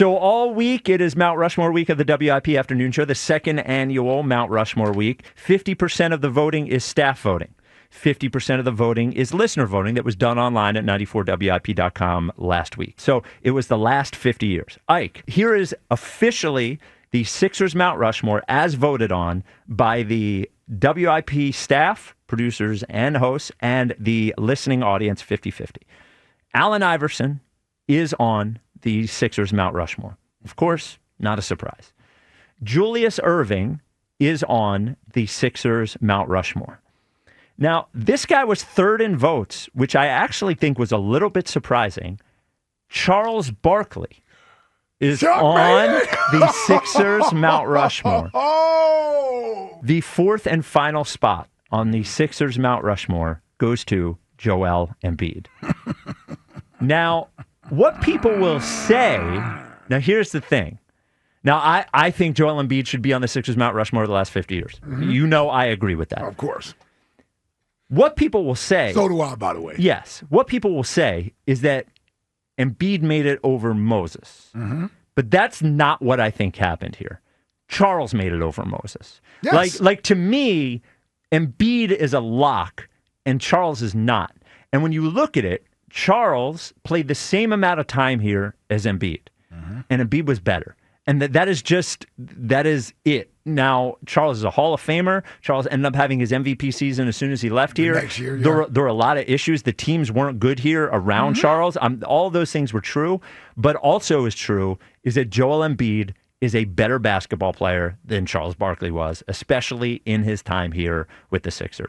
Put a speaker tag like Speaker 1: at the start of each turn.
Speaker 1: So all week, it is Mount Rushmore week of the WIP Afternoon Show, the second annual Mount Rushmore week. 50% of the voting is staff voting. 50% of the voting is listener voting that was done online at 94WIP.com last week. So it was the last 50 years. Ike, here is officially the Sixers Mount Rushmore as voted on by the WIP staff, producers, and hosts, and the listening audience 50-50. Allen Iverson is on the Sixers Mount Rushmore. Of course, not a surprise. Julius Erving is on the Sixers Mount Rushmore. Now, this guy was third in votes, which I actually think was a little bit surprising. Charles Barkley is on the Sixers Mount Rushmore. The fourth and final spot on the Sixers Mount Rushmore goes to Joel Embiid. Now, what people will say, now here's the thing. Now, I think Joel Embiid should be on the Sixers Mount Rushmore the last 50 years. Mm-hmm. You know I agree with that.
Speaker 2: Of course.
Speaker 1: What people will say...
Speaker 2: So do I, by the way.
Speaker 1: Yes. What people will say is that Embiid made it over Moses. Mm-hmm. But that's not what I think happened here. Charles made it over Moses.
Speaker 2: Yes.
Speaker 1: Like to me, Embiid is a lock and Charles is not. And when you look at it, Charles played the same amount of time here as Embiid. Mm-hmm. And Embiid was better. And that is it. Now, Charles is a Hall of Famer. Charles ended up having his MVP season as soon as he left here.
Speaker 2: Next year, yeah.
Speaker 1: There were a lot of issues. The teams weren't good here around Charles. All those things were true. But also is true is that Joel Embiid is a better basketball player than Charles Barkley was, especially in his time here with the Sixers.